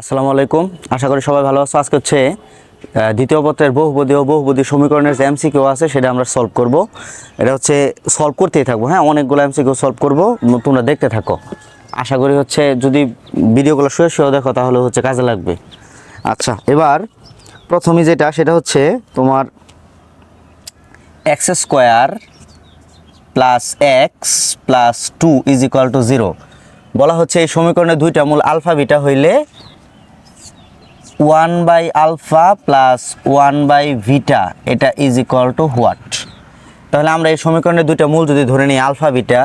আসসালামু আলাইকুম। আশা করি সবাই ভালো আছো। আজকে হচ্ছে দ্বিতীয় পত্রের বহুপদী ও বহুপদী সমীকরণের যে এমসিকিউ আছে সেটা আমরা সলভ করব। এটা হচ্ছে সলভ করতেই থাকবো, হ্যাঁ, অনেকগুলো এমসিকিউ সলভ করব, তোমরা দেখতে থাকো। আশা করি হচ্ছে যদি ভিডিওগুলো শুয়ে দেখো তাহলে হচ্ছে কাজে লাগবে। আচ্ছা, এবার প্রথমে যেটা সেটা হচ্ছে তোমার x square plus x plus 2 is equal to 0 বলা হচ্ছে এই সমীকরণে দুইটা মূল আলফা বিটা হইলে 1/α প্লাস 1/β এটা ইজ ইকুয়াল টু হোয়াট। তাহলে আমরা এই সমীকরণের দুইটা মূল যদি ধরে নিই আলফা বিটা,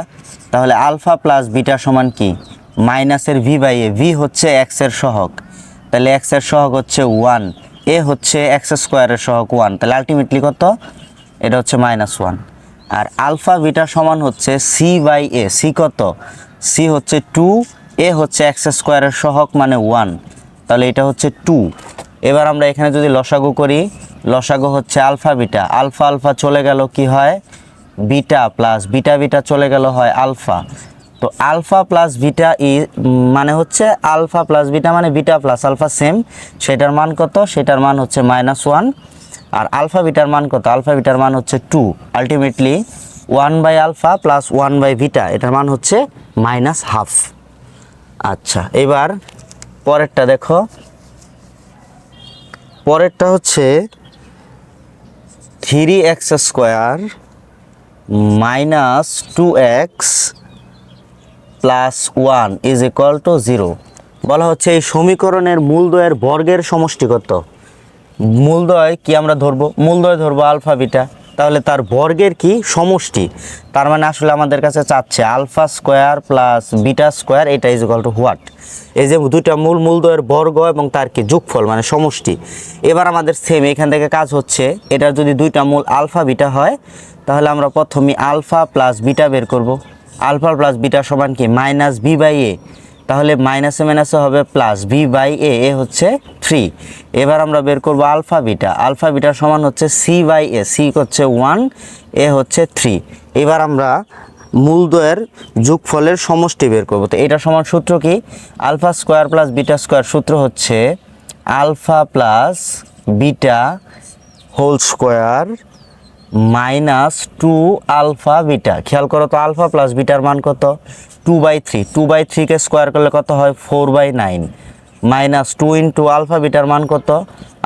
তাহলে আলফা প্লাস বিটা সমান কি মাইনাসের v/a। ভি হচ্ছে এক্স এর সহগ, তাহলে এক্স এর সহগ হচ্ছে 1, এ হচ্ছে এক্স স্কোয়ারের সহগ 1, তাহলে আলটিমেটলি কত, এটা হচ্ছে -1। আর আলফা বিটা সমান হচ্ছে c/a। সি কত, সি হচ্ছে 2, এ হচ্ছে এক্স স্কোয়ারের সহগ মানে 1, তাহলে এটা হচ্ছে 2। এবার আমরা এখানে যদি লসাগু করি, লসাগু হচ্ছে আলফা বিটা, আলফা আলফা চলে গেল কি হয় বিটা, প্লাস বিটা বিটা চলে গেল হয় আলফা। তো আলফা প্লাস বিটা মানে হচ্ছে আলফা প্লাস বিটা মানে বিটা প্লাস আলফা সেম, সেটার মান কত, সেটার মান হচ্ছে -1। আর আলফা বিটার মান কত, আলফা বিটার মান হচ্ছে 2। আলটিমেটলি 1/α প্লাস 1/β এটার মান হচ্ছে -1/2। আচ্ছা, এবার পরেরটা দেখো, পরেরটা হচ্ছে 3x square minus 2x plus 1 is equal to 0 বলা হচ্ছে এই সমীকরণের মূলদ্বয়ের বর্গের সমষ্টি কত। মূলদ্বয় কি আমরা ধরবো, মূলদ্বয় ধরবো আলফা বিটা, তাহলে তার বর্গের কি সমষ্টি, তার মানে আসলে আমাদের কাছে চাচ্ছে alpha square plus beta square এটা ইজ ইকুয়াল টু হোয়াট। এই যে দুইটা মূলদ্বয়ের বর্গ এবং তার কি যোগফল মানে সমষ্টি। এবার আমাদের সেম এখান থেকে কাজ হচ্ছে, এটার যদি দুইটা মূল আলফা বিটা হয় তাহলে আমরা প্রথমে আলফা প্লাস বিটা বের করব। আলফা প্লাস বিটা সমান কি -b/a, তাহলে মাইনাসে মাইনাসে হবে প্লাস b/a, এ হচ্ছে 3। এবার আমরা বের করব আলফা বিটা, আলফা বিটা সমান হচ্ছে c/a, c হচ্ছে 1, এ হচ্ছে 3। এবার আমরা মূলদ্বয়ের যোগফলের সমষ্টি বের করব। তো এটা সমান সূত্র কি, alpha square plus beta square, সূত্র হচ্ছে alpha plus beta whole square -2 alpha beta. খেয়াল করো তো আলফা প্লাস বিটার মান কত 2/3, 2/3 কে স্কোয়ার করলে কত হয় 4/9, -2 ইন্টু আলফা বিটার মান কত,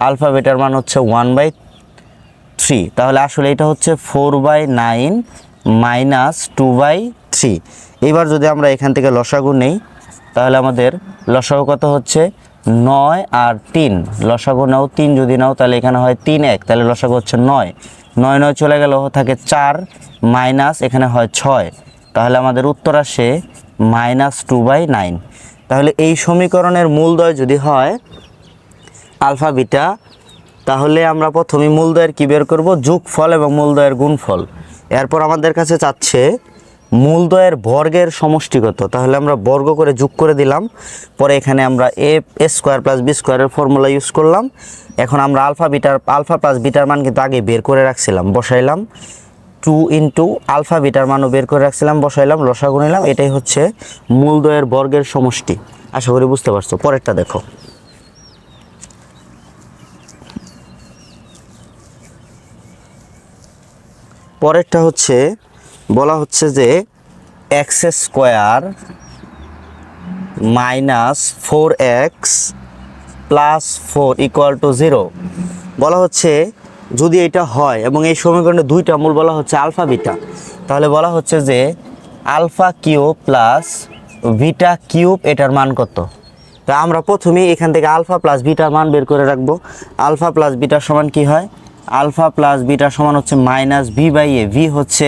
আলফা বিটার মান হচ্ছে 1/3, তাহলে আসলে এটা হচ্ছে 4/9 -2/3। এবার যদি আমরা এখান থেকে লসাগু নেই তাহলে আমাদের লসাগু কত হচ্ছে 9 আর 3, লসাগু নাও 3 যদি নাও তাহলে এখানে হয় 3 1, তাহলে লসাগু হচ্ছে 9, 9 9 চলে গেল থাকে 4, মাইনাস এখানে হয় 6, তাহলে আমাদের উত্তর আসে -2/9। তাহলে এই সমীকরণের মূলদ্বয় যদি হয় আলফা বিটা, তাহলে আমরা প্রথমে মূলদ্বয়ের কি বের করব, যোগফল এবং মূলদ্বয়ের গুণফল। এরপর আমাদের কাছে চাচ্ছে মূলদ্বয়ের বর্গের সমষ্টিগত, তাহলে আমরা বর্গ করে যোগ করে দিলাম, পরে এখানে আমরা এ স্কোয়ার প্লাস বি স্কোয়ারের ফর্মুলা ইউজ করলাম। এখন আমরা আলফা প্লাস বিটার মান কিন্তু আগে বের করে রাখছিলাম, বসাইলাম 2 ইন্টু আলফা বিটার মানও বের করে রাখছিলাম, বসাইলাম, লসাগু নিলাম, এটাই হচ্ছে মূলদ্বয়ের বর্গের সমষ্টি। আশা করি বুঝতে পারছো। পরেরটা দেখো, পরেরটা হচ্ছে বলা হচ্ছে যে X square minus 4x plus 4 equal to 0 বলা হচ্ছে যদি এটা হয় এবং এই সমীকরণে দুইটা মূল বলা হচ্ছে আলফা বিটা, তাহলে বলা হচ্ছে যে alpha cube plus beta cube এটার মান কত। তা আমরা প্রথমেই এখান থেকে আলফা প্লাস বিটার মান বের করে রাখবো। আলফা প্লাস বিটার সমান কি হয়, আলফা প্লাস বিটা সমান হচ্ছে -b/a, ভি হচ্ছে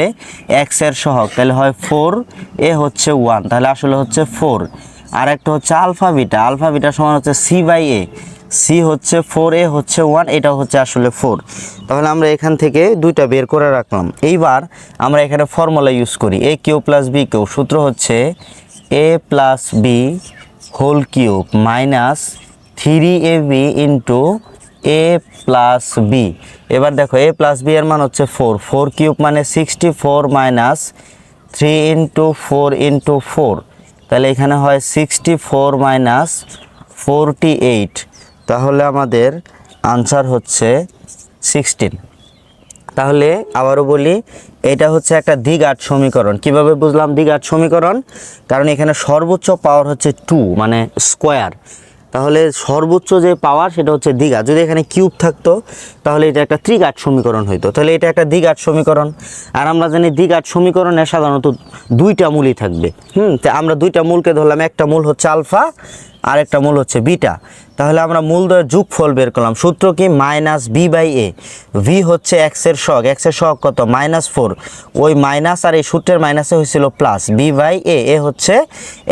এক্স এর সহগ, তাহলে হয় 4, এ হচ্ছে 1, তাহলে আসলে হচ্ছে 4। আর একটা হচ্ছে আলফা বিটা, আলফা বিটা সমান হচ্ছে c/a, সি হচ্ছে 4, এ হচ্ছে 1, এটাও হচ্ছে আসলে 4। তাহলে আমরা এখান থেকে দুইটা বের করে রাখলাম। এইবার আমরা এখানে ফর্মুলা ইউজ করি, a cube plus B cube, সূত্র হচ্ছে a plus B whole cube minus 3ab into a plus B. এবার দেখো a প্লাস বি এর মান হচ্ছে 4, 4 কিউব মানে 64 মাইনাস 3 ইন্টু 4 ইন্টু 4, তাহলে এখানে হয় 64 মাইনাস 48, তাহলে আমাদের আনসার হচ্ছে 16। তাহলে আবারও বলি, এটা হচ্ছে একটা দ্বিঘাত সমীকরণ। কিভাবে বুঝলাম দ্বিঘাত সমীকরণ? কারণ এখানে সর্বোচ্চ পাওয়ার হচ্ছে 2 মানে স্কোয়ার, তাহলে সর্বোচ্চ যে পাওয়ার সেটা হচ্ছে দ্বিঘাত। যদি এখানে কিউব থাকতো তাহলে এটা একটা ত্রিঘাত সমীকরণ হইতো, তাহলে এটা একটা দ্বিঘাত সমীকরণ। আর আমরা জানি দ্বিঘাত সমীকরণে সাধারণত দুইটা মূলই থাকবে। তো আমরা দুইটা মূলকে ধরলাম, একটা মূল হচ্ছে আলফা আর একটা মূল হচ্ছে বিটা। তাহলে আমরা মূলদ্বয়ের যোগফল বের করলাম। সূত্র কি? Minus B by A. V হচ্ছে এক্সের সহগ, এক্সের সহগ কত? -4। ওই মাইনাস আর এই সূত্রের মাইনাসে হয়েছিল প্লাস। বি বাই এ, এ হচ্ছে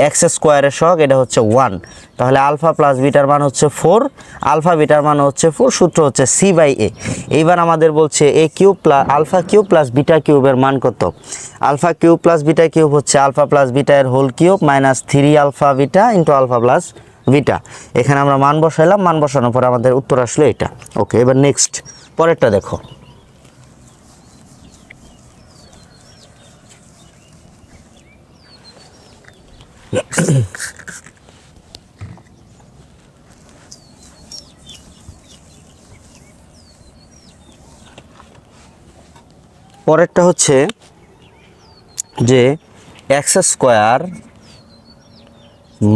এক্স স্কোয়ারের সহগ, এটা হচ্ছে 1। তাহলে আলফা প্লাস বিটার মান হচ্ছে 4, আলফা বিটার মান হচ্ছে 4, সূত্র হচ্ছে সি বাই এ। এইবার আমাদের বলছে এ cube plus alpha cube plus beta কিউবের মান কত? Alpha cube plus beta cube হচ্ছে আলফা প্লাস বিটা এর whole cube minus 3 alpha beta into alpha plus beta. এখানে আমরা মান বসাইলাম, মান বসানোর পর আমাদের উত্তর আসলো এটা। ওকে, এবার নেক্সট পরেরটা দেখো। পরেরটা হচ্ছে যে X square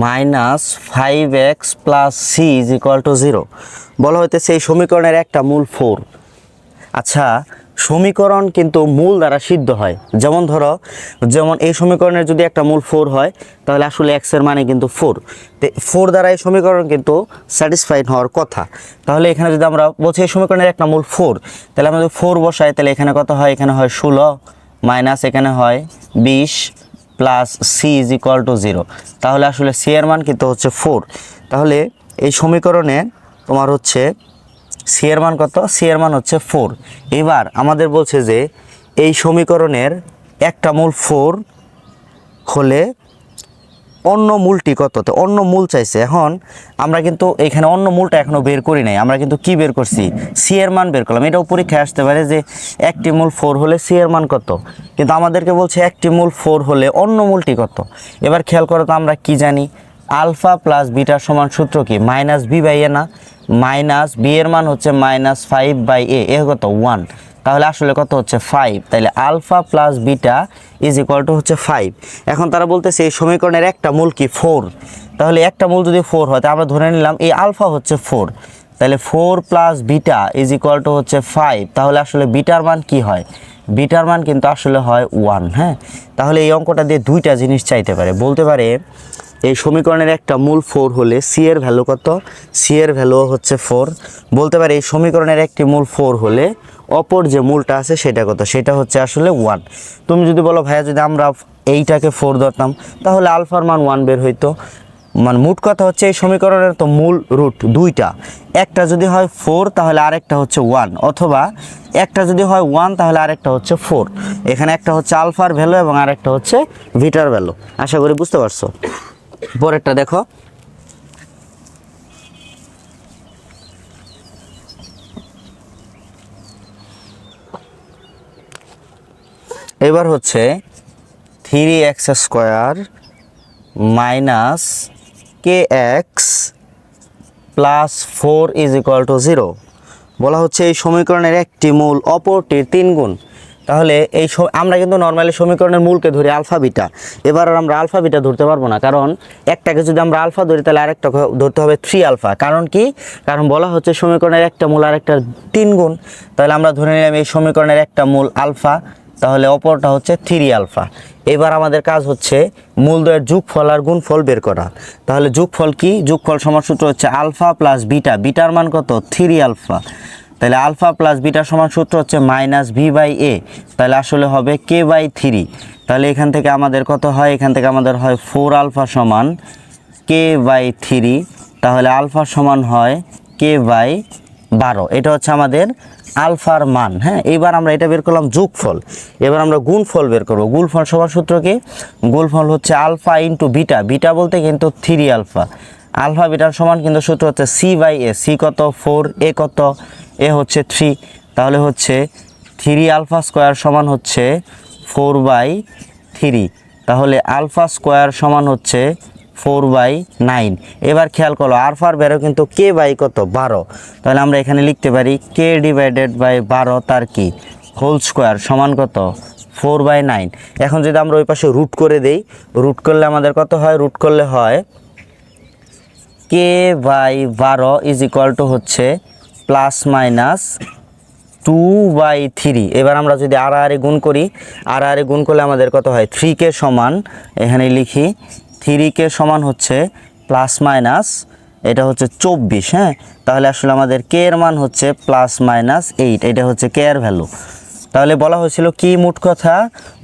-5x plus C is equal to 0 বলা হইতেছে এই সমীকরণের একটা মূল 4। আচ্ছা, সমীকরণ কিন্তু মূল দ্বারা সিদ্ধ হয়। যেমন এই সমীকরণের যদি একটা মূল 4 হয় তাহলে আসলে x এর মানে কিন্তু 4। 4 দ্বারা এই সমীকরণ কিন্তু স্যাটিসফাইড হওয়ার কথা। তাহলে এখানে যদি আমরা বলছি এই সমীকরণের একটা মূল 4, তাহলে আমরা যদি 4 বসাই তাহলে এখানে কত হয়? এখানে হয় 16 মাইনাস এখানে হয় 20 plus C is equal to 0। তাহলে আসলে সি এর মান কিন্তু হচ্ছে 4। তাহলে এই সমীকরণে তোমার হচ্ছে সি এর মান কত? সি এর মান হচ্ছে 4। এবার আমাদের বলছে যে এই সমীকরণের একটা মূল 4 হলে অন্য মূলটি কত? তো অন্য মূল চাইছে। এখন আমরা কিন্তু এখানে অন্য মূলটা এখনো বের করি নাই, আমরা কিন্তু কি বের করছি? সি এর মান বের করলাম। এটাও পরীক্ষায় আসতে পারে যে একটি মূল 4 হলে সি এর মান কত, কিন্তু আমাদেরকে বলছে একটি মূল 4 হলে অন্য মূলটি কত। এবার খেয়াল করো তো আমরা কি জানি? আলফা প্লাস বিটার সমান সূত্র কি? মাইনাস বি বাই এ না? মাইনাস বি এর মান হচ্ছে -5 বাই এ, এ কত? 1। তাহলে আসলে কত হচ্ছে? 5। তাহলে alpha plus beta is equal to হচ্ছে 5। এখন তারা বলতেছে এই সমীকরণের একটা মূল কি? 4। তাহলে একটা মূল যদি 4 হয় তাহলে আমরা ধরে নিলাম এই আলফা হচ্ছে 4। তাহলে 4 plus beta is equal to হচ্ছে 5। তাহলে আসলে বিটার মান কি হয়? বিটার মান কিন্তু আসলে হয় 1। হ্যাঁ, তাহলে এই অঙ্কটা দিয়ে দুইটা জিনিস চাইতে পারে। বলতে পারে এই সমীকরণের একটা মূল 4 হলে সি এর ভ্যালু কত? সি এর ভ্যালু হচ্ছে 4। বলতে পারে এই সমীকরণের একটি মূল 4 হলে অপর যে মূলটা আছে সেটা কত? সেটা হচ্ছে আসলে 1। তুমি যদি বলো ভাইয়া যদি আমরা এইটাকে 4 ধরতাম তাহলে আলফার মান 1 বের হইতো। মানে মোট কথা হচ্ছে এই সমীকরণের তো মূল রুট দুইটা, একটা যদি হয় 4 তাহলে আরেকটা হচ্ছে 1, অথবা একটা যদি হয় 1 তাহলে আরেকটা হচ্ছে 4। এখানে একটা হচ্ছে আলফার ভ্যালু এবং আরেকটা হচ্ছে ভিটার ভ্যালু। আশা করি বুঝতে পারছো। পরেরটা দেখো। এবার হচ্ছে 3x square minus kx plus 4 is equal to 0 বলা হচ্ছে এই সমীকরণের একটি মূল অপরটির 3 গুণ। তাহলে আমরা কিন্তু নর্মালি সমীকরণের মূলকে ধরি আলফা বিটা। এবার আর আমরা আলফা বিটা ধরতে পারবো না, কারণ একটাকে যদি আমরা আলফা ধরি তাহলে আরেকটা ধরতে হবে 3 আলফা। কারণ কি? কারণ বলা হচ্ছে সমীকরণের একটা মূল আর একটা 3 গুণ। তাহলে আমরা ধরে নিলাম এই সমীকরণের একটা মূল আলফা, তাহলে অপরটা হচ্ছে 3 আলফা। এবার আমাদের কাজ হচ্ছে মূলদ্বয়ের যোগফল আর গুণফল বের করা। তাহলে যোগফল কি? যোগফল সমান সূত্র হচ্ছে আলফা প্লাস বিটা। বিটার মান কত? 3 আলফা। তাহলে আলফা প্লাস বিটা সমান সূত্র হচ্ছে মাইনাস ভি বাই এ। তাহলে আসলে হবে কে বাই 3। তাহলে এখান থেকে আমাদের কত হয়? এখান থেকে আমাদের হয় 4 আলফা সমান কে বাই 3। তাহলে আলফা সমান হয় কে বাই 12। এটা হচ্ছে আমাদের আলফার মান। হ্যাঁ, এবার আমরা এটা বের করলাম যোগফল। এবার আমরা গুণফল বের করব। গুণফল সবার সূত্র কি? গুণফল হচ্ছে আলফা ইন্টু বিটা। বিটা বলতে কিন্তু 3 আলফা। আলফা বিটার সমান কিন্তু সূত্র হচ্ছে সি বাই এ। সি কত? 4। এ কত? এ হচ্ছে 3। তাহলে হচ্ছে 3 আলফা স্কোয়ার সমান হচ্ছে 4/3। তাহলে আলফা স্কোয়ার সমান হচ্ছে 4/9। এবার খেয়াল করো আলফার ভ্যালু কিন্তু কে বাই কত 12, তাহলে আমরা এখানে লিখতে পারি কে ডিভাইডেড বাই 12 তার কি হোল স্কোয়ার সমান কত 4/9। এখন যদি আমরা ওই পাশে রুট করে দেই, রুট করলে আমাদের কত হয়, রুট করলে হয় কে বাই 12 ইজ ইকুয়াল টু হচ্ছে +-2/3। এবার আমরা যদি আড়াআড়ি গুণ করি, আড়াআড়ি গুণ করলে আমাদের কত হয় 3কে সমান, এখানে লিখি 3কে সমান হচ্ছে প্লাস এটা হচ্ছে 24। হ্যাঁ, তাহলে আসলে আমাদের কে এর মান হচ্ছে +-8, এটা হচ্ছে কে এর ভ্যালু। তাহলে বলা হয়েছিল কি, মোট কথা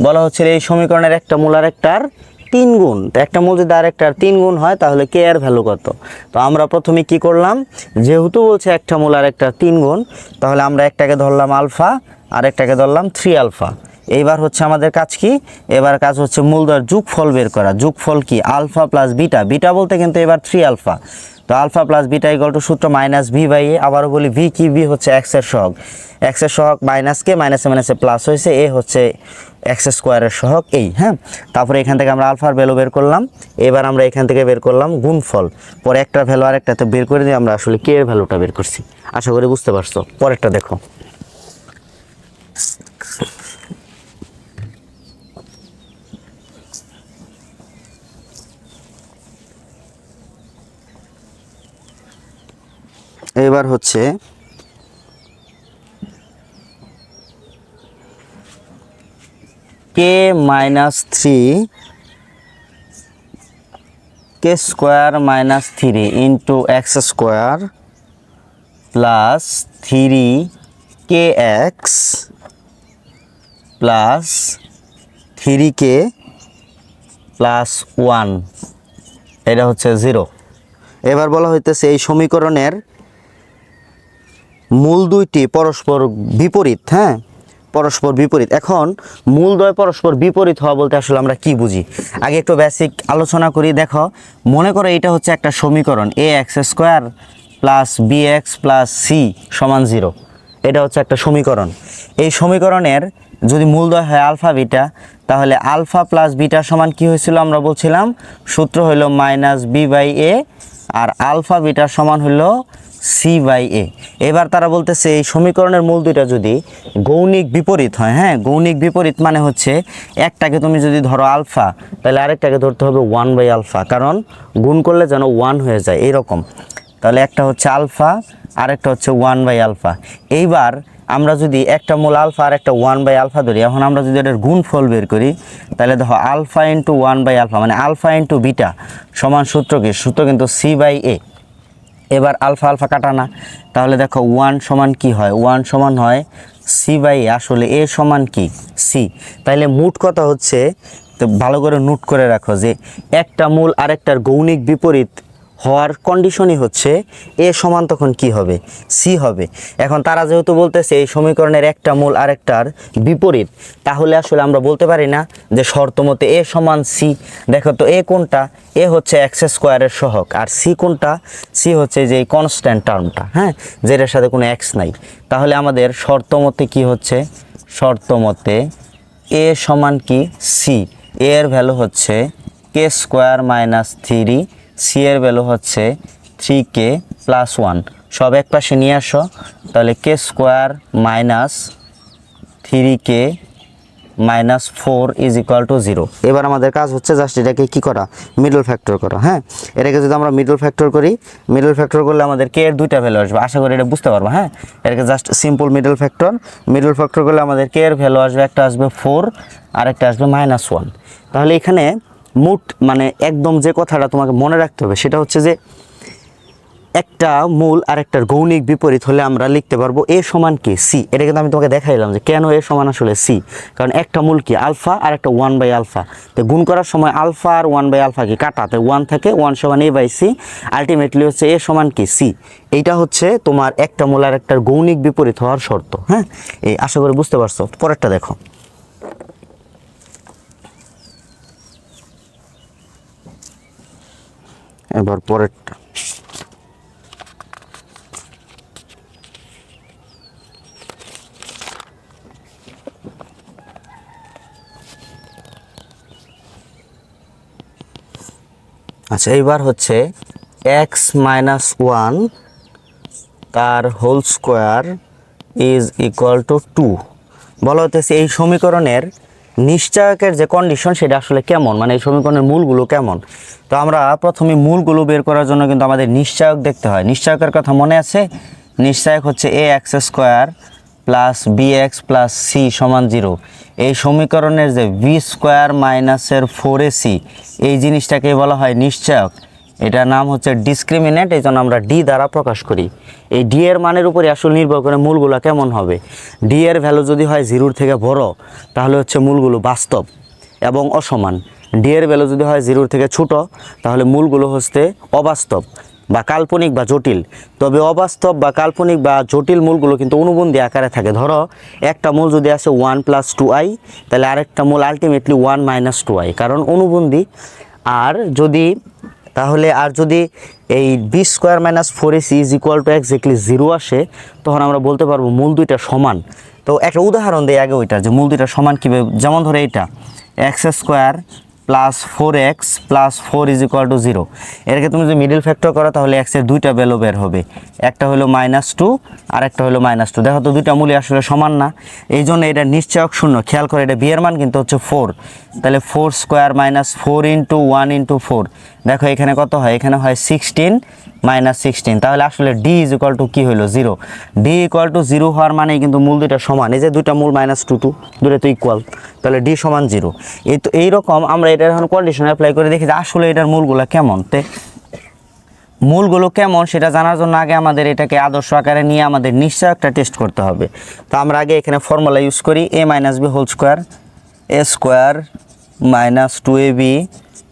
বলা হচ্ছিল এই সমীকরণের একটা মূল আর একটার 3 গুণ, তো একটা মূল যদি আর একটার 3 গুণ হয় তাহলে কে এর ভ্যালু কত। তো আমরা প্রথমে কি করলাম, যেহেতু বলছে একটা মূল আর একটা 3 গুণ, তাহলে আমরা একটাকে ধরলাম আলফা আর একটাকে ধরলাম 3 আলফা। এইবার হচ্ছে আমাদের কাজ কি, এবার কাজ হচ্ছে মূলদ্বয়ের যোগফল বের করা। যোগফল কি আলফা প্লাস বিটা, বিটা বলতে কিন্তু এবার 3 আলফা। তো alpha plus beta equal to সূত্র -v/a। আবারও বলি ভি কি, ভি হচ্ছে এক্স এর সহগ, এক্স এর সহগ মাইনাসকে মাইনাসে মাইনাসে প্লাস হয়েছে, এ হচ্ছে এক্স স্কোয়ারের সহগ এই। হ্যাঁ, তারপরে এখান থেকে আমরা আলফার ভ্যালু বের করলাম, এবার আমরা এখান থেকে বের করলাম গুণফল, পরে একটার ভ্যালু আরেকটাতে বের করে দিয়ে আমরা আসলে কে এর ভ্যালুটা বের করছি। আশা করি বুঝতে পারছো। পরেরটা দেখো, এবার হচ্ছে k -3 k square -3 into x square plus 3 kx plus 3k plus 1, এটা হচ্ছে 0। এবার বলা হইতেছে এই সমীকরণের মূল দুইটি পরস্পর বিপরীত। হ্যাঁ, পরস্পর বিপরীত। এখন মূলদ্বয় পরস্পর বিপরীত হওয়া বলতে আসলে আমরা কি বুঝি, আগে একটু বেসিক আলোচনা করি। দেখো, মনে করো এটা হচ্ছে একটা সমীকরণ ax² plus bx plus c সমান 0, এটা হচ্ছে একটা সমীকরণ। এই সমীকরণের যদি মূলদ্বয় হয় আলফা বিটা, তাহলে আলফা প্লাস বিটা সমান কি হয়েছিল আমরা বলছিলাম, সূত্র হইল -b/a, আর আলফা বিটা সমান হইল c/a। এবার তারা বলতেছে এই সমীকরণের মূল দুইটা যদি গৌণিক বিপরীত হয়, হ্যাঁ গৌণিক বিপরীত মানে হচ্ছে একটাকে তুমি যদি ধরো আলফা, তাহলে আরেকটাকে ধরতে হবে 1/α, কারণ গুণ করলে যেন 1 হয়ে যায় এরকম। তাহলে একটা হচ্ছে আলফা আর একটা হচ্ছে 1/α। এইবার আমরা যদি একটা মূল আলফা আর একটা 1/α ধরি, এখন আমরা যদি এটার গুণফল বের করি, তাহলে দেখো আলফা ইন্টু 1/α মানে আলফা ইন্টু বিটা সমান সূত্র কি, সূত্র কিন্তু c/a। এবার আলফা আলফা কাটানা, তাহলে দেখো 1 সমান কি হয়, 1 সমান হয় c/a, আসলে a সমান কি c। তাইলে মোট কথা হচ্ছে, তো ভালো করে নোট করে রাখো যে একটা মূল আরেকটার গৌণিক বিপরীত হওয়ার কন্ডিশনই হচ্ছে এ সমান তখন কি হবে, সি হবে। এখন তারা যেহেতু বলতেছে এই সমীকরণের একটা মূল আরেকটার বিপরীত, তাহলে আসলে আমরা বলতে পারি না যে শর্ত মতে এ সমান সি। দেখো তো এ কোনটা, এ হচ্ছে এক্স স্কোয়ারের সহগ, আর সি কোনটা, সি হচ্ছে যে কনস্ট্যান্ট টার্মটা, হ্যাঁ যেটার সাথে কোনো এক্স নাই। তাহলে আমাদের শর্ত মতে কি হচ্ছে, শর্ত মতে এ সমান কি সি, এর ভ্যালু হচ্ছে কে স্কোয়ার -3, সি এর ভ্যালু হচ্ছে 3k প্লাস 1। সব এক পাশে নিয়ে আসো, তাহলে k square -3k -4 is equal to 0। এবার আমাদের কাজ হচ্ছে জাস্ট এটাকে কি করা, মিডল ফ্যাক্টর করা। হ্যাঁ, এটাকে যদি আমরা মিডল ফ্যাক্টর করি, মিডল ফ্যাক্টর করলে আমাদের কে এর দুইটা ভ্যালু আসবে, আশা করি এটা বুঝতে পারবো। হ্যাঁ, এটাকে just simple middle factor, middle factor করলে আমাদের কে এর ভ্যালু আসবে, একটা আসবে 4 আর একটা আসবে -1। তাহলে এখানে মোট মানে একদম যে কথাটা তোমাকে মনে রাখতে হবে সেটা হচ্ছে যে একটা মূল আর একটার গৌণিক বিপরীত হলে আমরা লিখতে পারবো এ সমান কি সি। এটা কিন্তু আমি তোমাকে দেখাইলাম যে কেন এ সমান আসলে সি, কারণ একটা মূল কি আলফা আর একটা 1/α, তো গুণ করার সময় আলফা আর 1/α কি কাটাতে 1 থাকে, 1 সমান a/c, আলটিমেটলি হচ্ছে এ সমান কি সি। এইটা হচ্ছে তোমার একটা মূল আর একটার গৌণিক বিপরীত হওয়ার শর্ত। হ্যাঁ, এই আশা করি বুঝতে পারছো। পরেরটা দেখো, এবার পরেরটা আচ্ছা এইবার হচ্ছে এক্স মাইনাস ওয়ান তার whole square is equal to 2। বলা হতেছে এই সমীকরণের নিশ্চয়কের যে কন্ডিশন সেটা আসলে কেমন, মানে এই সমীকরণের মূলগুলো কেমন। তো আমরা প্রথমে মূলগুলো বের করার জন্য কিন্তু আমাদের নিশ্চয়ক দেখতে হয়। নিশ্চয়কের কথা মনে আছে? নিশ্চয়ক হচ্ছে a x square plus b x plus c সমান 0। এই সমীকরণের যে বি স্কোয়ার মাইনাসের 4ac এই জিনিসটাকে বলা হয় নিশ্চয়ক। এটার নাম হচ্ছে ডিসক্রিমিনেন্ট, এই জন্য আমরা ডি দ্বারা প্রকাশ করি। এই ডি এর মানের উপরে আসলে নির্ভর করে মূলগুলো কেমন হবে। ডি এর ভ্যালু যদি হয় 0-র থেকে বড় তাহলে হচ্ছে মূলগুলো বাস্তব এবং অসমান। ডি এর ভ্যালু যদি হয় 0-র থেকে ছোট তাহলে মূলগুলো হচ্ছে অবাস্তব বা কাল্পনিক বা জটিল। তবে অবাস্তব বা কাল্পনিক বা জটিল মূলগুলো কিন্তু অনুবন্ধী আকারে থাকে। ধরো একটা মূল যদি আছে 1 + 2i, তাহলে আরেকটা মূল আলটিমেটলি 1 - 2i, কারণ অনুবন্ধী। আর যদি এই B square minus 4ac is equal to exactly 0 আসে, তখন আমরা বলতে পারবো মূল দুইটা সমান। তো একটা উদাহরণ দেই আগে ওইটা, যে মূল দুইটা সমান কীভাবে। যেমন ধরে এটা x square plus 4x plus 4 is equal to 0। এটাকে তুমি যদি মিডিল ফ্যাক্টর করো তাহলে এক্সের দুইটা ভ্যালু বের হবে, একটা হলো -2 আর একটা হলো -2। দেখো তো দুইটা মূলই আসলে সমান না, এই জন্য এটা নিশ্চয়ক শূন্য। খেয়াল করে এটা বি এর মান কিন্তু হচ্ছে 4, তাহলে 4 স্কোয়ার মাইনাস 4 × 1 × 4। দেখো এখানে কত হয়, এখানে হয় 16 - 16। তাহলে আসলে ডি ইজ ইকুয়াল টু কী হইলো 0। ডি ইকুয়াল টু 0 হওয়ার মানে কিন্তু মূল দুইটা সমান। এই যে দুইটা মূল -2 দুটো তো ইকুয়াল, তাহলে ডি সমান 0। এই তো এইরকম আমরা এটা এখন কন্ডিশন অ্যাপ্লাই করে দেখি যে আসলে এটার মূলগুলো কেমন। মূলগুলো কেমন সেটা জানার জন্য আগে আমাদের এটাকে আদর্শ আকারে নিয়ে আমাদের নিশ্চয়কটা টেস্ট করতে হবে। তো আমরা আগে এখানে ফর্মুলা ইউজ করি, a - b whole square, a square minus 2ab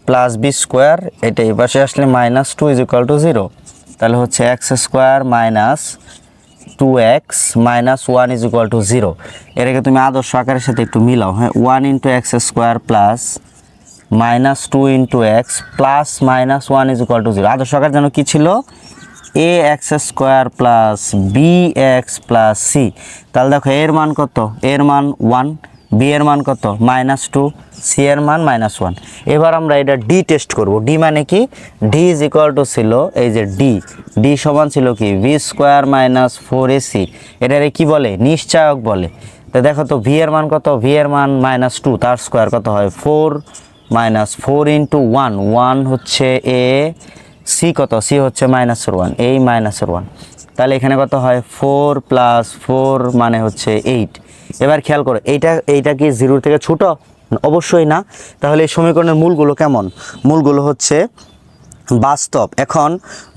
plus B square, এটা এই পাশে আসলে -2 ইজ ইকুয়াল টু 0। তাহলে হচ্ছে x square minus 2x minus 1 is equal to 0। এটাকে তুমি আদর্শ আকারের সাথে একটু মিলাও। হ্যাঁ, 1 × x square plus -2 × x plus -1 is equal to 0। আদর্শ আকার যেন কী ছিল, ax square plus bx plus c। তাহলে দেখো এর মান কত, এর মান 1, b এর মান কত -2, c এর মান -1। এবার আমরা এটা ডি টেস্ট করব। ডি মানে কি, ডি ইজ ইকুয়াল টু ছিল এই যে ডি সমান ছিল কি ভি স্কোয়ার মাইনাস 4ac। এটারে কি বলে, নিশ্চয়ক বলে। তো দেখো তো ভি এর মান কত, ভি এর মান -2, তার স্কোয়ার কত হয় 4 - 4 × 1 হচ্ছে এ, সি কত, সি হচ্ছে -1, এই -1। তাহলে এখানে কত হয় 4 + 4 মানে হচ্ছে 8। এবার খেয়াল করো এইটা কি 0-র থেকে ছোট? অবশ্যই না। তাহলে এই সমীকরণের মূলগুলো কেমন, মূলগুলো হচ্ছে বাস্তব। এখন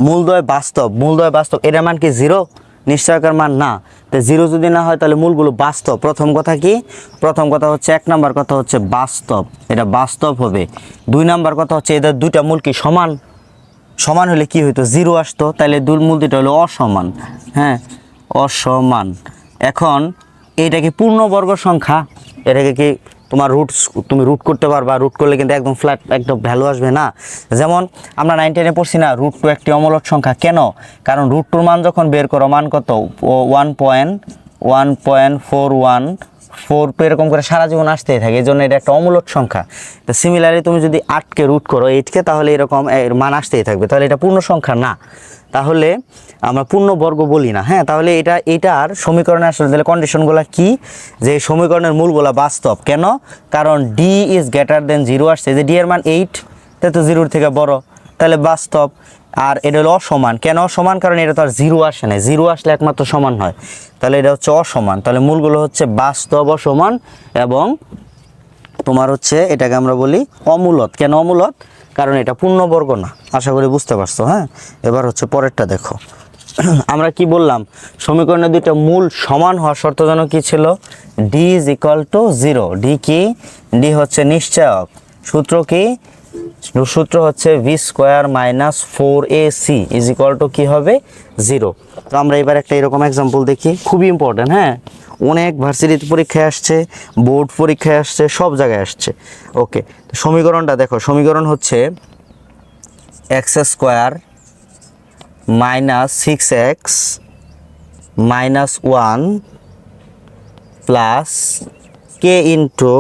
মূলদ্বয় বাস্তব, এটার মান কি 0? নিশ্চয়কের মান না। তো 0 যদি না হয় তাহলে মূলগুলো বাস্তব। প্রথম কথা কি, প্রথম কথা হচ্ছে 1 নাম্বার কথা হচ্ছে বাস্তব, এটা বাস্তব হবে। 2 নাম্বার কথা হচ্ছে এদের দুইটা মূল কি সমান, সমান হলে কি হইতো 0 আসতো, তাহলে দুই মূল দুইটা হলো অসমান। হ্যাঁ, অসমান। এখন এইটা কি পূর্ণবর্গ সংখ্যা, এটাকে কি তোমার তুমি রুট করতে পারবা? রুট করলে কিন্তু একদম ফ্ল্যাট একদম ভ্যালু আসবে না। যেমন আমরা 9 10-এ পড়ছি না, √2 একটি অমূলক সংখ্যা। কেন? কারণ √2 মান যখন বের করো, মান কত 1.14142 এরকম করে সারা জীবন আসতেই থাকে, এই জন্য এটা একটা অমূলক সংখ্যা। তো সিমিলারলি তুমি যদি 8কে রুট করো 8কে, তাহলে এরকম মান আসতেই থাকবে, তাহলে এটা পূর্ণ সংখ্যা না, তাহলে আমরা পূর্ণবর্গ বলি না। হ্যাঁ, তাহলে এটার সমীকরণে আসলে তাহলে কন্ডিশনগুলো কি, যে সমীকরণের মূলগুলো বাস্তব। কেন? কারণ ডি ইজ গ্রেটার দেন 0 আসছে, যে ডি এর মান 8, তাহলে তো 0-র থেকে বড়, তাহলে বাস্তব। আর এটা হলো অসমান। কেন অসমান? কারণ এটা তো আর 0 আসে না, 0 আসলে একমাত্র সমান হয়, তাহলে এটা হচ্ছে অসমান। তাহলে মূলগুলো হচ্ছে বাস্তব, অসমান এবং তোমার হচ্ছে এটাকে আমরা বলি অমূলত। কেন অমূলত? কারণ এটা পূর্ণবর্গ না। আশা করি বুঝতে পারছো। হ্যাঁ, এবার হচ্ছে পরেরটা দেখো। আমরা কি বললাম, সমীকরণের দুইটা মূল সমান হওয়ার শর্ত যেন কি ছিল, D is equal to 0। D কি, ডি হচ্ছে নিশ্চয়ক। সূত্র কি, সূত্র হচ্ছে b square minus 4ac is equal to কী হবে 0। তো আমরা এবার একটা এরকম এক্সাম্পল দেখি, খুবই ইম্পর্টেন্ট। হ্যাঁ, অনেক ভার্সিটিতে পরীক্ষায় আসছে, বোর্ড পরীক্ষায় আসছে, সব জায়গায় আসছে। ওকে, তো সমীকরণটা দেখো, সমীকরণ হচ্ছে x square minus 6x minus 1 plus K into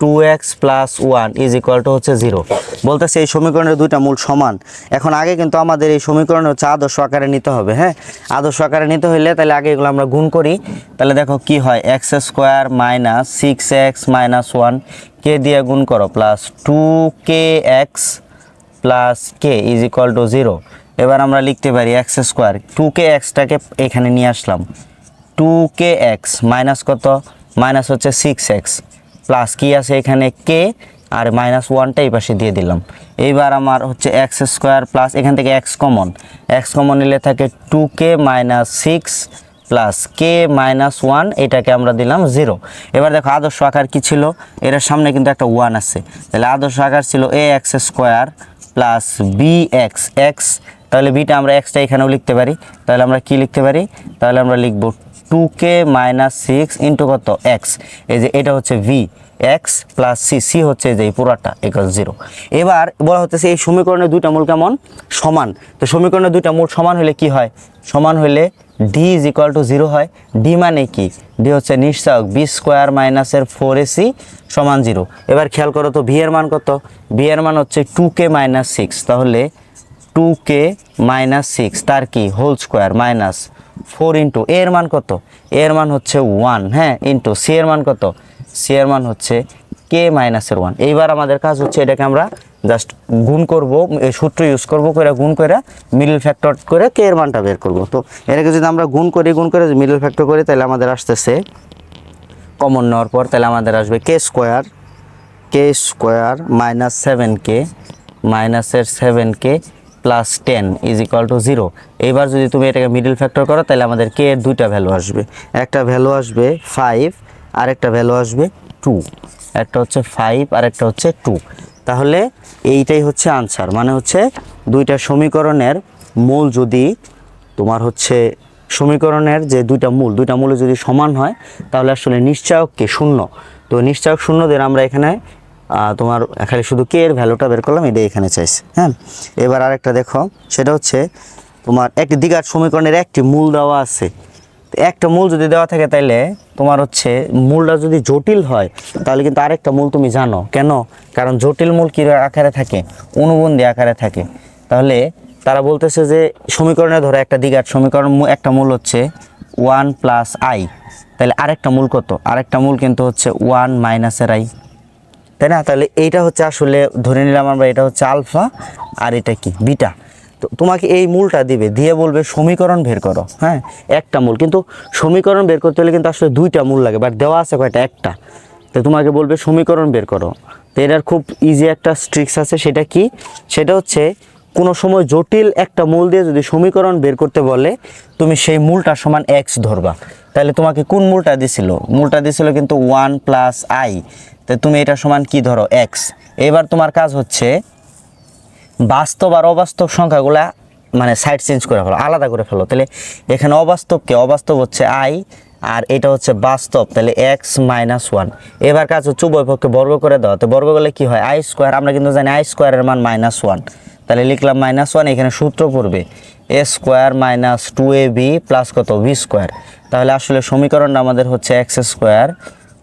2x plus 1 is equal to হচ্ছে 0। বলতেছে এই সমীকরণের দুইটা মূল সমান। এখন আগে কিন্তু আমাদের এই সমীকরণ হচ্ছে আদর্শ আকারে নিতে হবে। হ্যাঁ, আদর্শ আকারে নিতে হইলে তাহলে আগে এগুলো আমরা গুণ করি। তাহলে দেখো কি হয়, x square minus 6x minus 1 কে দিয়ে গুণ করো plus 2kx plus K is equal to 0। এবার আমরা লিখতে পারি এক্স স্কোয়ার 2kxটাকে এখানে নিয়ে আসলাম, 2kx মাইনাস কত, মাইনাস হচ্ছে 6x প্লাস কি আছে এখানে কে, আর মাইনাস 1টা এই পাশে দিয়ে দিলাম। এইবার আমার হচ্ছে এক্স স্কোয়ার প্লাস এখান থেকে এক্স কমন নিলে থাকে 2k মাইনাস 6 প্লাস কে মাইনাস 1, এটাকে আমরা দিলাম 0। এবার দেখো আদর্শ আকার কি ছিল, এর সামনে কিন্তু একটা 1 আছে, তাহলে আদর্শ আকার ছিল a x square plus b x x, তাহলে বিটা আমরা এক্সটা এখানেও লিখতে পারি। তাহলে আমরা কি লিখতে পারি, তাহলে আমরা লিখব 2k মাইনাস 6 ইন্টু কত এক্স, এই যে এটা হচ্ছে V X plus C, C হচ্ছে যে পুরাটা ইকুয়াল 0। এবার বলা হচ্ছে এই সমীকরণের দুইটা মূল কেমন সমান। তো সমীকরণের দুইটা মূল সমান হলে কি হয়, সমান হলে ডি ইজ ইকুয়াল টু 0 হয়। ডি মানে কি, ডি হচ্ছে নিশ্চয়ক বি স্কোয়ার মাইনাসের 4ac সমান 0। এবার খেয়াল করো তো ভি এর মান কত, ভি এর মান হচ্ছে 2k মাইনাস 6, তাহলে 2k মাইনাস 6 তার কি হোল স্কোয়ার মাইনাস 4 ইন্টু এর মান কত, এর মান হচ্ছে 1, হ্যাঁ, ইন্টু সি এর মান কত, সি এর মান হচ্ছে কে মাইনাসের 1। এইবার আমাদের কাজ হচ্ছে এটাকে আমরা জাস্ট গুণ করব, এই সূত্র ইউজ করব করে গুণ করে মিডল ফ্যাক্টর করে কে এর মানটা বের করব। তো এটাকে যদি আমরা গুণ করে মিডল ফ্যাক্টর করি তাহলে আমাদের আসতেছে কমন নেওয়ার পর, তাহলে আমাদের আসবে কে স্কোয়ার মাইনাস 7k মাইনাসের 7k plus 10 is equal to 0। এইবার যদি তুমি এটাকে মিডল ফ্যাক্টর করো তাহলে আমাদের কে এর দুইটা ভ্যালু আসবে, একটা ভ্যালু আসবে 5 আর একটা ভ্যালু আসবে 2, একটা হচ্ছে 5 আর একটা হচ্ছে 2। তাহলে এইটাই হচ্ছে আনসার, মানে হচ্ছে দুইটা সমীকরণের মূল যদি তোমার হচ্ছে সমীকরণের যে দুইটা মূল যদি সমান হয় তাহলে আসলে নিশ্চয়ককে শূন্য। তো নিশ্চয়ক শূন্য দিয়ে আমরা এখানে তোমার খালি শুধু কে এর ভ্যালুটা বের করলাম, এটাই এখানে চাইছে। হ্যাঁ, এবার আরেকটা দেখো, সেটা হচ্ছে তোমার একটি দ্বিঘাত সমীকরণের একটি মূল দেওয়া আছে। একটা মূল যদি দেওয়া থাকে তাহলে তোমার হচ্ছে মূলটা যদি জটিল হয় তাহলে কিন্তু আরেকটা মূল তুমি জানো কেন, কারণ জটিল মূল কী আকারে থাকে, অনুবন্ধী আকারে থাকে। তাহলে তারা বলতেছে যে সমীকরণে ধরো একটা দ্বিঘাত সমীকরণ একটা মূল হচ্ছে 1 প্লাস আই, তাহলে আরেকটা মূল কত, আরেকটা মূল কিন্তু হচ্ছে 1 মাইনাসের আই, তাই না? তাহলে এইটা হচ্ছে আসলে ধরে নিলাম আমরা এটা হচ্ছে আলফা আর এটা কি বিটা। তো তোমাকে এই মূলটা দিবে, দিয়ে বলবে সমীকরণ বের করো। হ্যাঁ, একটা মূল, কিন্তু সমীকরণ বের করতে হলে কিন্তু আসলে দুইটা মূল লাগে, বাট দেওয়া আছে কয়টা, একটা। তো তোমাকে বলবে সমীকরণ বের করো। তো এটার খুব ইজি একটা ট্রিক্স আছে, সেটা কি, সেটা হচ্ছে কোনো সময় জটিল একটা মূল দিয়ে যদি সমীকরণ বের করতে বলে তুমি সেই মূলটা সমান এক্স ধরবা। তাহলে তোমাকে কোন মূলটা দিছিল, মূলটা দিছিল কিন্তু 1 প্লাস আই, তো তুমি এটা সমান কি ধরো এক্স। এবার তোমার কাজ হচ্ছে বাস্তব আর অবাস্তব সংখ্যাগুলা মানে সাইড চেঞ্জ করে ফেলো, আলাদা করে ফেলো। তাহলে এখানে অবাস্তব হচ্ছে আই আর এটা হচ্ছে বাস্তব, তাহলে এক্স মাইনাস 1। এবার কাজ হচ্ছে উভয় পক্ষে বর্গ করে দাও, তো বর্গ করলে কি হয় আই স্কোয়ার, আমরা কিন্তু জানি আই স্কোয়ারের মান -1, তাহলে লিখলাম -1, এখানে সূত্র পড়বে এ স্কোয়ার মাইনাস 2ab প্লাস কত বি স্কোয়ার। তাহলে আসলে সমীকরণটা আমাদের হচ্ছে x square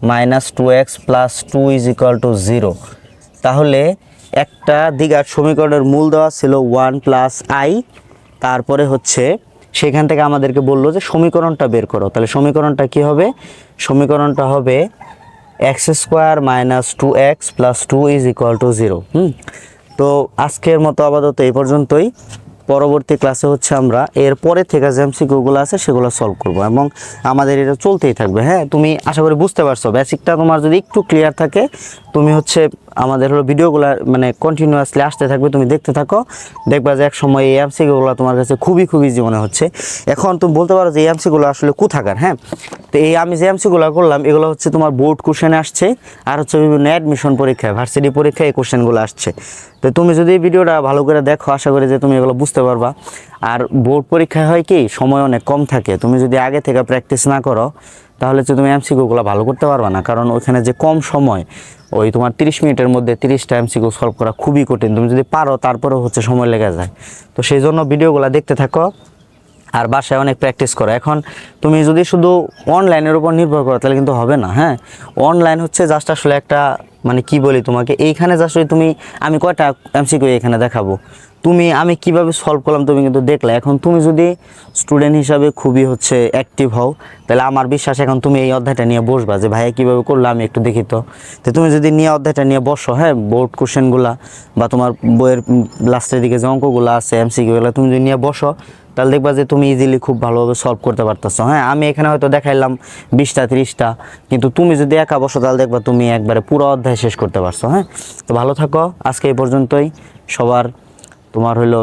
minus 2x plus 2 is equal to 0। তাহলে একটা দ্বিঘাত সমীকরণের মূল দেওয়া ছিল 1 প্লাস আই, তারপরে হচ্ছে সেখান থেকে আমাদেরকে বললো যে সমীকরণটা বের করো। তাহলে সমীকরণটা কি হবে, সমীকরণটা হবে x square minus 2x plus 2 is equal to 0। তো আজকের মতো আপাতত এই পর্যন্তই। পরবর্তী ক্লাসে হচ্ছে আমরা এর পরে থেকে যে এমসিকিউগুলো আছে সেগুলো সলভ করব এবং আমাদের এটা চলতেই থাকবে। হ্যাঁ, তুমি আশা করি বুঝতে পারছো, বেসিকটা তোমার যদি একটু ক্লিয়ার থাকে তুমি হচ্ছে আমাদের হলো ভিডিওগুলো মানে কন্টিনিউয়াসলি আসতে থাকবে, তুমি দেখতে থাকো, দেখবা যে এক সময় এই এমসিকিউগুলো তোমার কাছে খুবই ইজি মনে হচ্ছে। এখন তুমি বলতে পারো যে এই এমসিকিউগুলো আসলে কোথাকার। হ্যাঁ, তো এই আমি যে এমসিকিউগুলো করলাম এগুলো হচ্ছে তোমার বোর্ড কোশ্চেনে আসছে আর হচ্ছে বিভিন্ন অ্যাডমিশন পরীক্ষায়, ভার্সিটি পরীক্ষায় এই কোশ্চেনগুলো আসছে। তো তুমি যদি এই ভিডিওটা ভালো করে দেখো আশা করি যে তুমি এগুলো বুঝতে পারবা। আর বোর্ড পরীক্ষায় হয় কি সময় অনেক কম থাকে, তুমি যদি আগে থেকে প্র্যাকটিস না করো তাহলে হচ্ছে তুমি এমসিকিউগুলো ভালো করতে পারবা না, কারণ ওইখানে যে কম সময়, ওই তোমার 30 মিনিটের মধ্যে 30টা এমসিকিউ সলভ করা খুবই কঠিন। তুমি যদি পারো তারপরেও হচ্ছে সময় লেগে যায়। তো সেই জন্য ভিডিওগুলো দেখতে থাকো। আর বাসায় অনেক প্র্যাকটিস করো। এখন তুমি যদি শুধু অনলাইনের উপর নির্ভর করো তাহলে কিন্তু হবে না। হ্যাঁ, অনলাইন হচ্ছে জাস্ট আসলে একটা মানে কি বলি তোমাকে, এইখানে জাস্ট তুমি আমি কয়টা এমসিকিউ এখানে দেখাবো, আমি কিভাবে সলভ করলাম তুমি কিন্তু দেখলে। এখন তুমি যদি স্টুডেন্ট হিসাবে খুবই হচ্ছে অ্যাক্টিভ হও, তাহলে আমার বিশ্বাস এখন তুমি এই অধ্যায়টা নিয়ে বসবা যে ভাইয়া কীভাবে করলো আমি একটু দেখি। তো তুমি যদি নিয়ে অধ্যায়টা নিয়ে বসো, হ্যাঁ, বোর্ড কোশ্চেনগুলা বা তোমার বইয়ের লাস্টের দিকে যে অঙ্কগুলো আছে এমসিকিউগুলো তুমি যদি নিয়ে বসো, তাহলে দেখবা যে তুমি ইজিলি খুব ভালোভাবে সলভ করতে পারতেছো। হ্যাঁ, আমি এখানে হয়তো দেখাইলাম 20টা 30টা, কিন্তু তুমি যদি একা বসো তাহলে দেখবা তুমি একবারে পুরো অধ্যায় শেষ করতে পারছো। হ্যাঁ, তো ভালো থাকো, আজকে এই পর্যন্তই। সবার তোমার হলো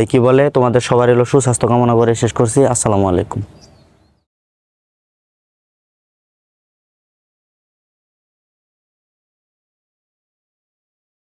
কি বলে তোমাদের সবার হলো সুস্বাস্থ্য কামনা করে শেষ করছি। আসসালামু আলাইকুম।